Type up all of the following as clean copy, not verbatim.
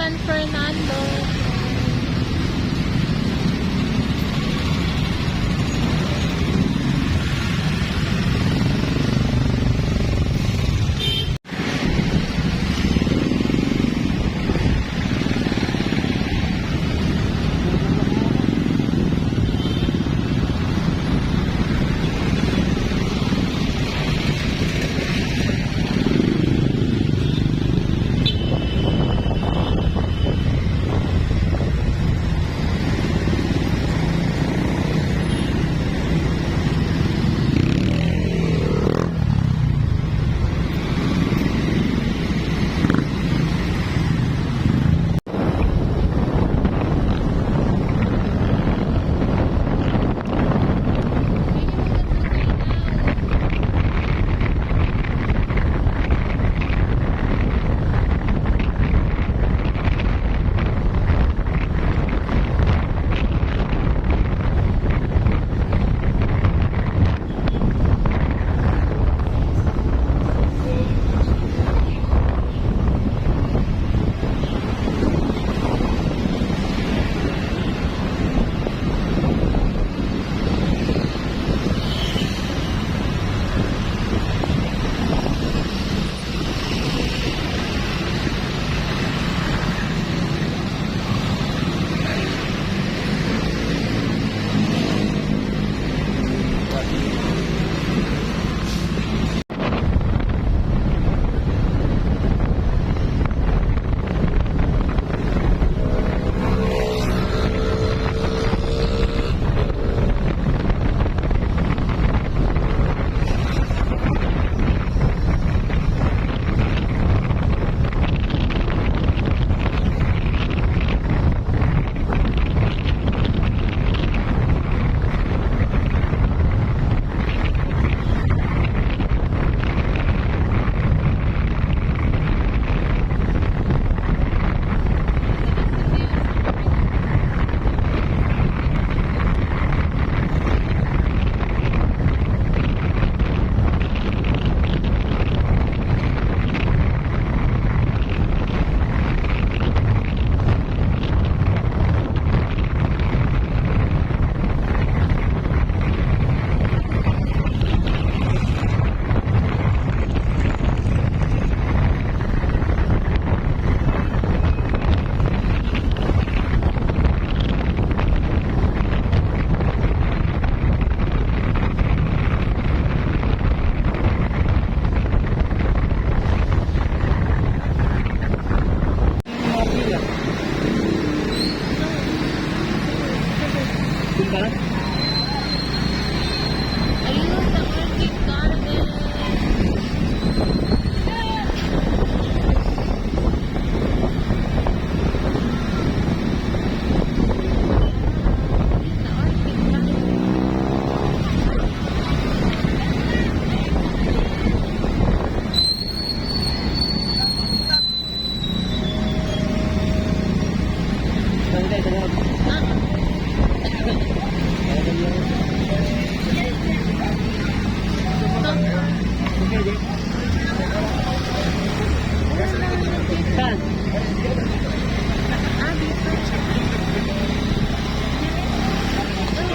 San Fernando. Ayun, the Orchid Garden.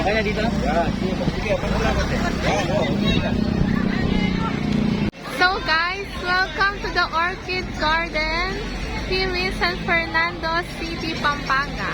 Kaya dito? So guys, welcome to the Orchid Garden here in San Fernando City, Pampanga.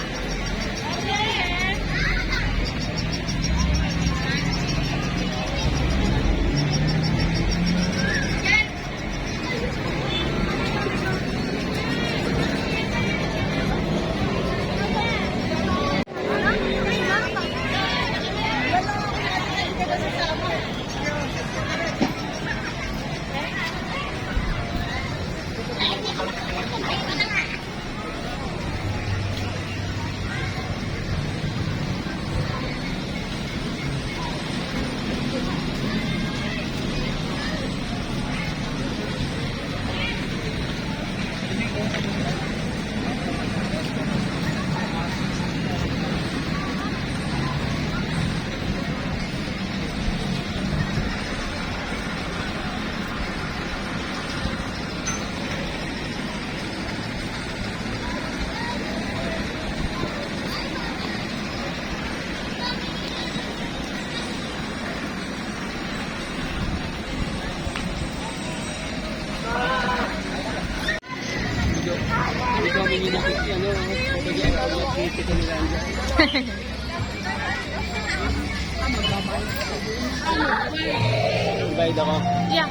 Bayad ako. Yeah.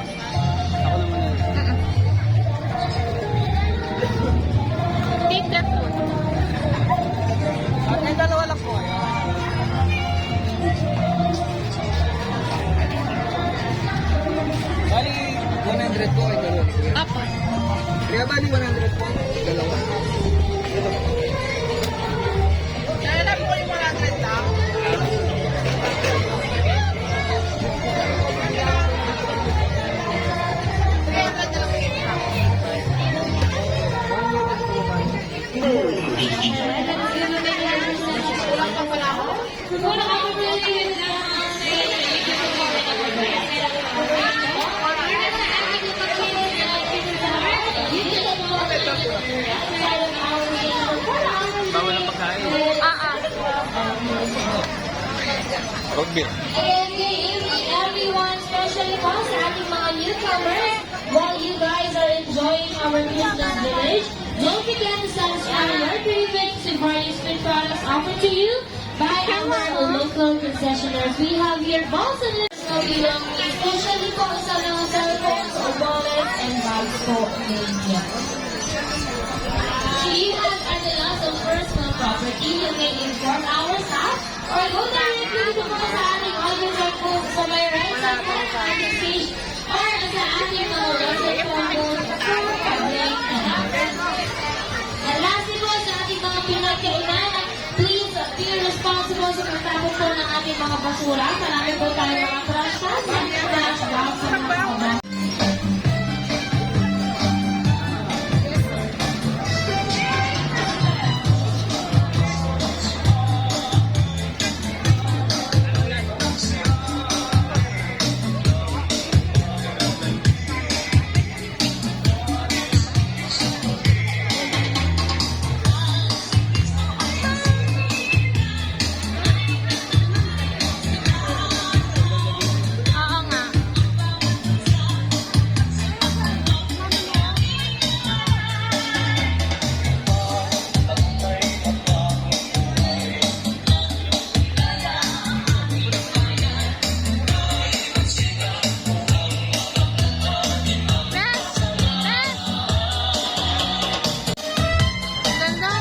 Ako naman na. Take that food. Ay, dalawa lang po. Bali, 100 po ay dalawa. Apo. Kaya bali 100 po, dalawa. Kaya po yung 100 lang. Bawal ang pagkain. Rugby. And good evening, everyone, especially po sa ating mga newcomers. While you guys are enjoying our Christmas village, don't forget to satisfy your cravings with various food products offered to you by our local concessionaires. We have here balls and lips na bilang especially po sa mga cellphones or wallets and bags po ninyo. Should you have any loss of personal property, you may inform our staff or go directly to mga sa ating audience or booth sa may right side po ng ating stage or sa ating mga website po for public announcement. And lastly po sa ating mga pinagkainan, please be responsible sa pagtapon po ng ating mga basura. Marami po tayo mga trash cans and trash bags sa mga kabas. Oo nga. Bes! Bes! Ganda.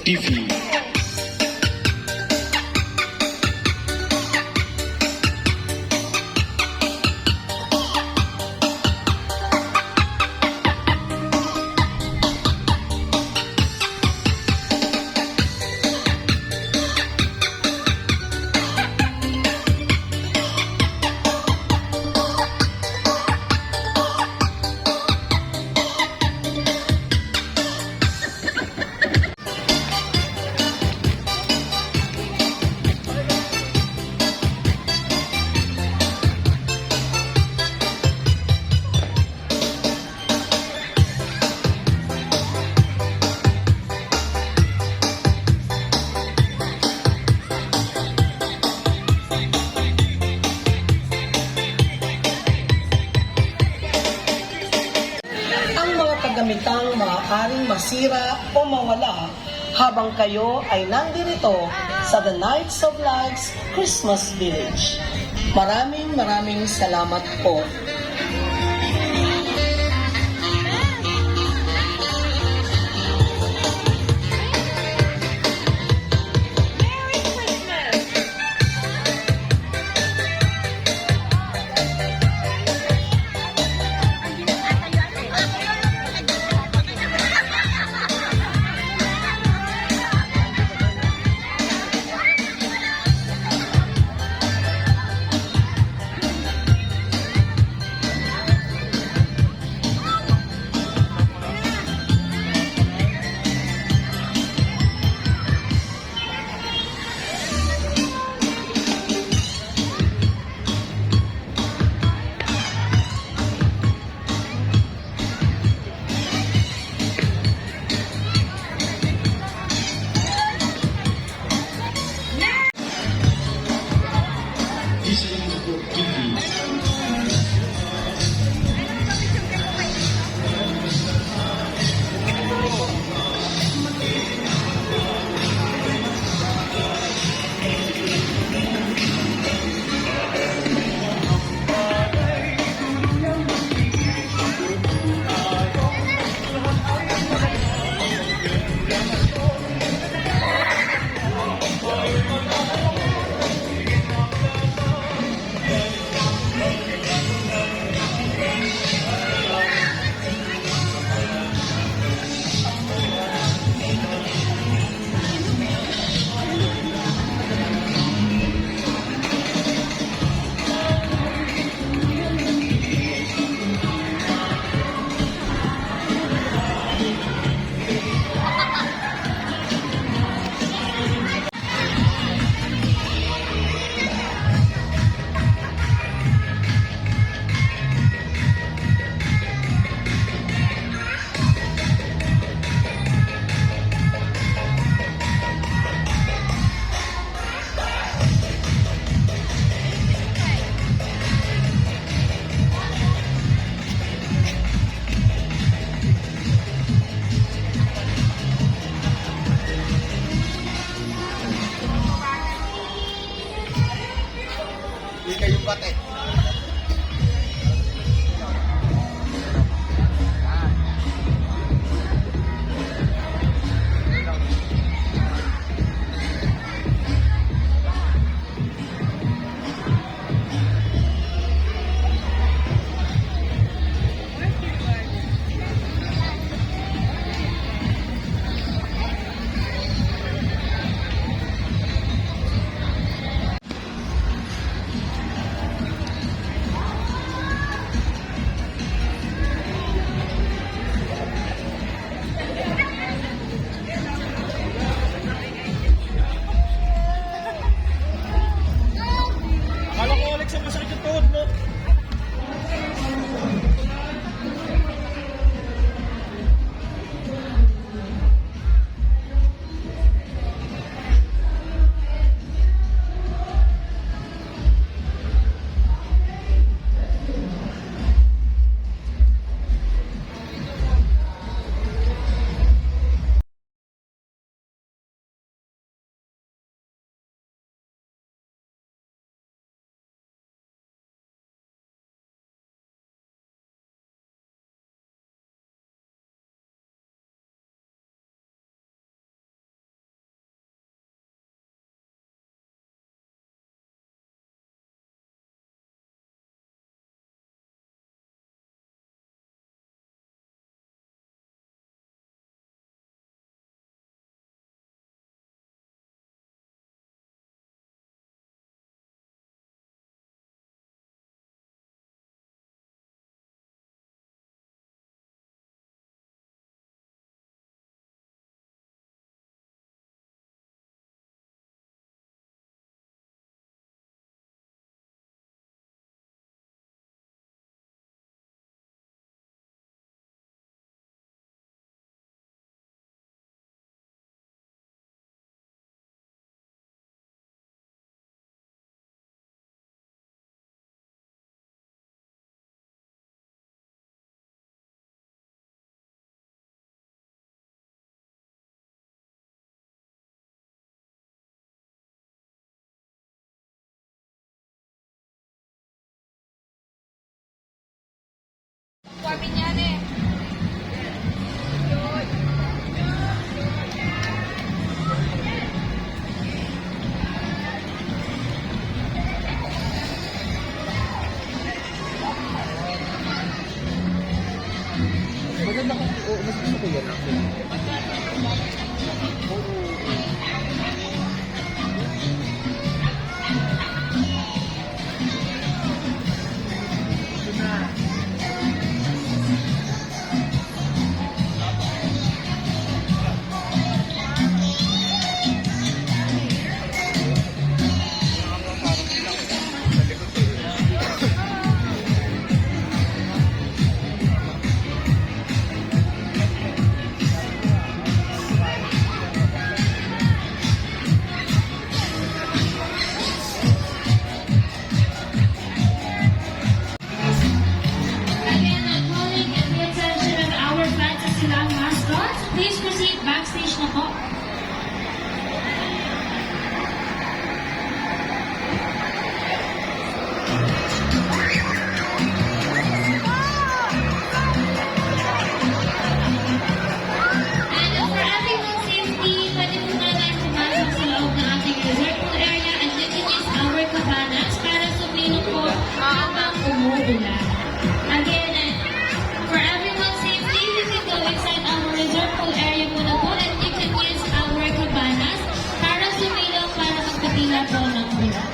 TV. Ang mga kagamitang maaaring masira o mawala habang kayo ay nandirito sa The Knights of Lights Christmas Village. Maraming salamat po. Hindi kayo pati. Akala ko, Alex, ang masakit yung tuhod mo. Maganda ko. Oo, mas gusto ko yan actually. Again, I'm calling at the attention of our fantasy lang mascots. Please proceed backstage na po. And for everyone's safety, pwede po na tayo pumasok sa loob ng ating resort pool area and utilize our cabanas para sumilong po habang umuulan. Again, for everyone's safety, you can go inside our resort pool area muna po and you can use our cabanas para sumilong para magpatila po ng ulan.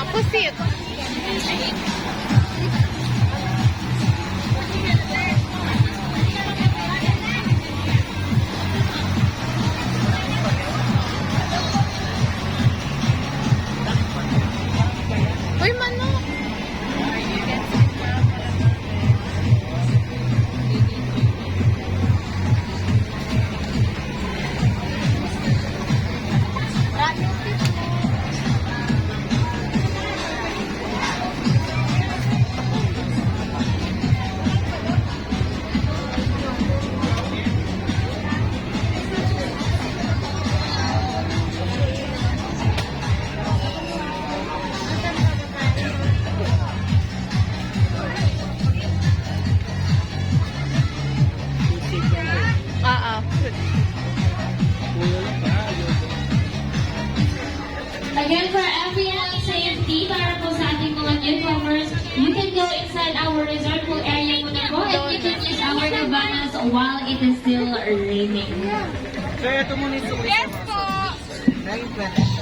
Pusit. Uy, manok. Again, for everyone's safety, para po sa ating mga newcomers, you can go inside our resort pool area muna po and you can use our cabanas while it is still raining. Kaya ito muna yung Yes po. 9:20.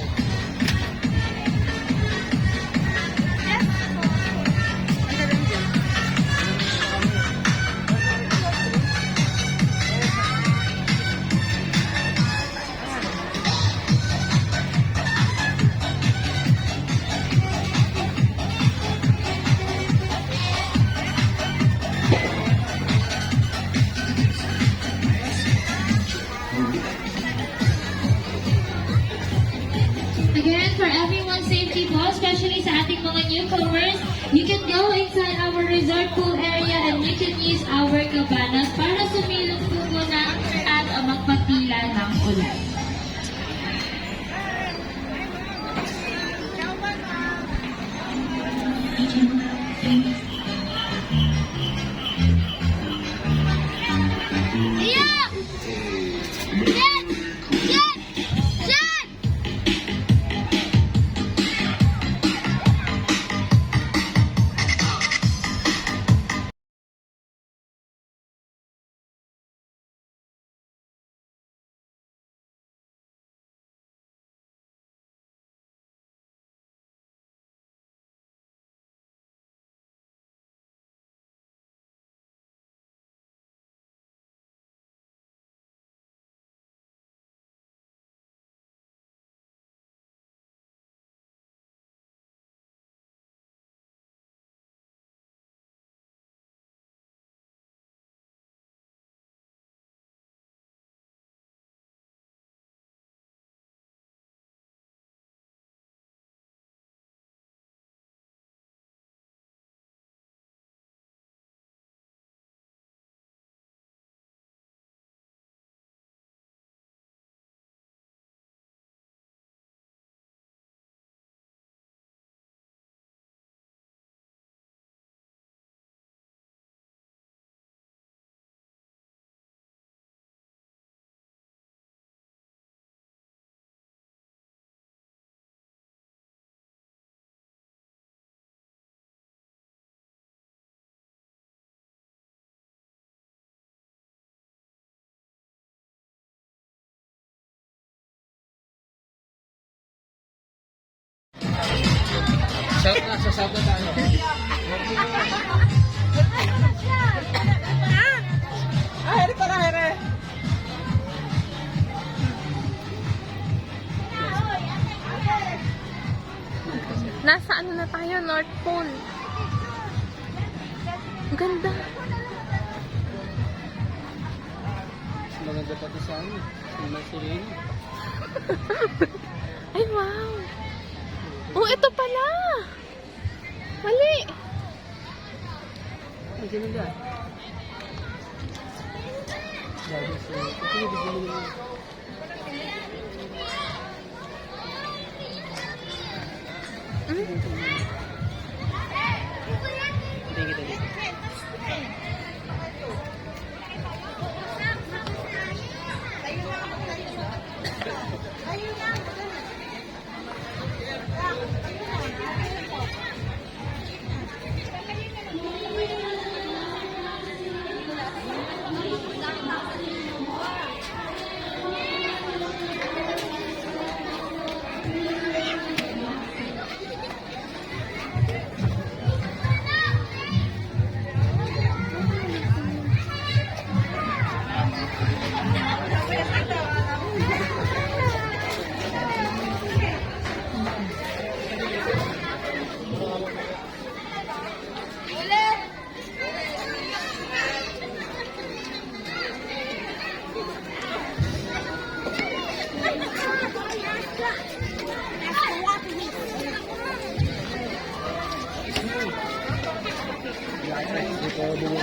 Again, for everyone's safety po, especially sa ating mga newcomers, you can go inside our resort pool area and you can use our cabanas para sumilong po muna at magpatila ng ulan. Yeah! Jet! Jet! Jet! Shout na, shout na tayo. Here ka na, here. Nasa ano na tayo? North Pole. Ang ganda. Maganda pa ito sa amin. May sirene. Ay, wow. Oh, ito pala. Mali. Ang ganda. Bata.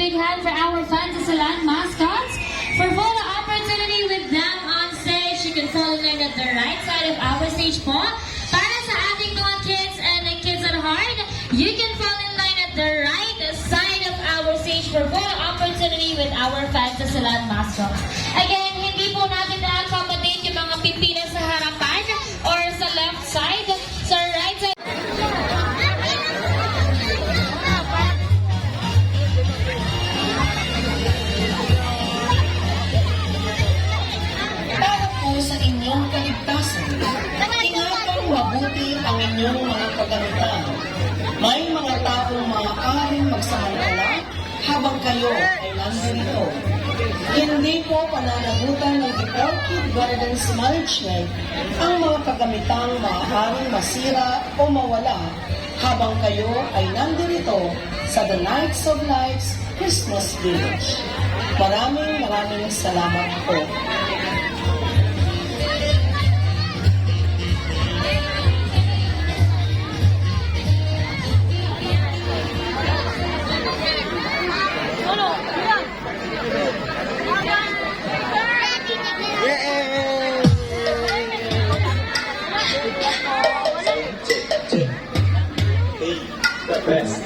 big hand for our Fantasyland mascots. For photo opportunity with them on stage, you can fall in line at the right side of our stage po. Para sa ating mga kids and kids at heart, you can fall in line at the right side of our stage for photo opportunity with our Fantasyland mascots. Again, hindi po natin na-accommodate yung mga pipila sa harapan or sa left side, sa right side. Para po sa inyong kaligtasan, ingatang mabuti ang inyong mga kagamitan. May mga taong maaaring magsamantala habang kayo ay nandito. Hindi po pananagutan ng Orchid Gardens Management ang mga kagamitang maaaring masira o mawala habang kayo ay nandito sa The Nights of Lights Christmas Village. Maraming salamat po. The best.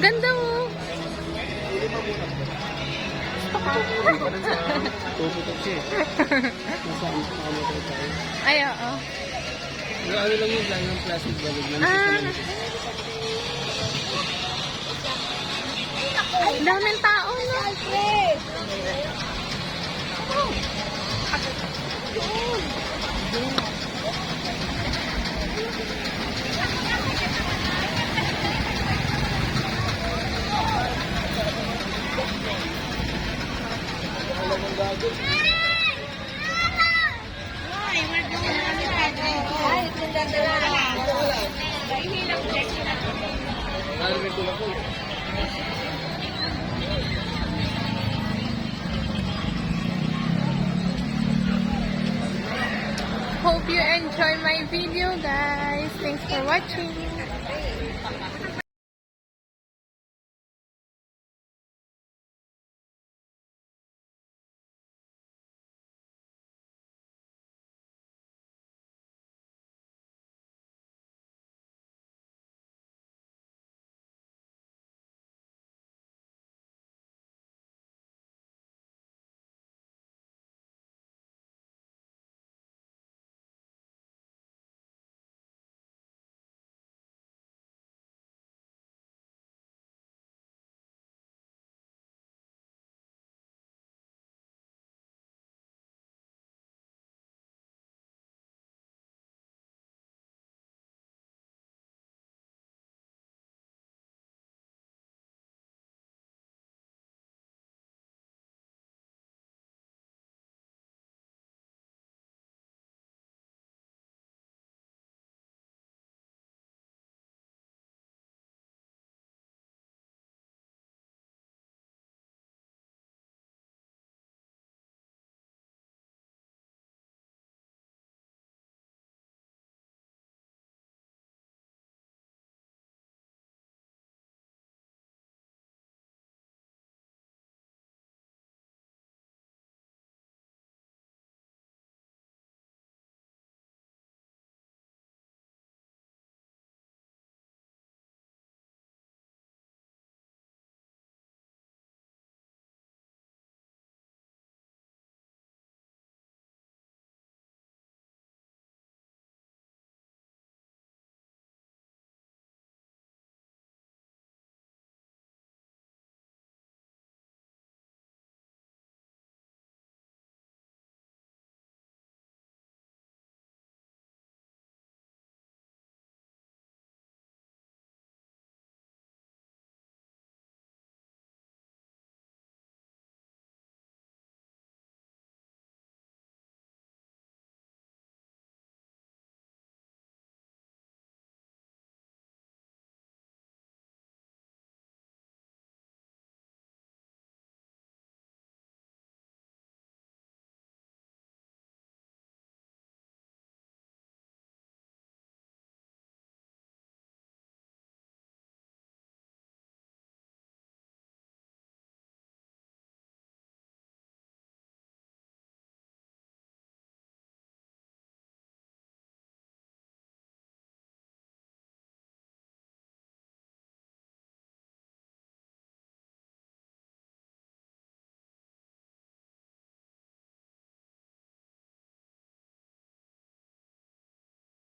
Ganda mo. Puputok siya eh. Nasaan sa kamatay tayo. Ay, oo. Pero ano lang yung line ng plastic bag yun. Daming tao, no? Ano may tulak ko? Hope you enjoy my video, guys. Thanks for watching.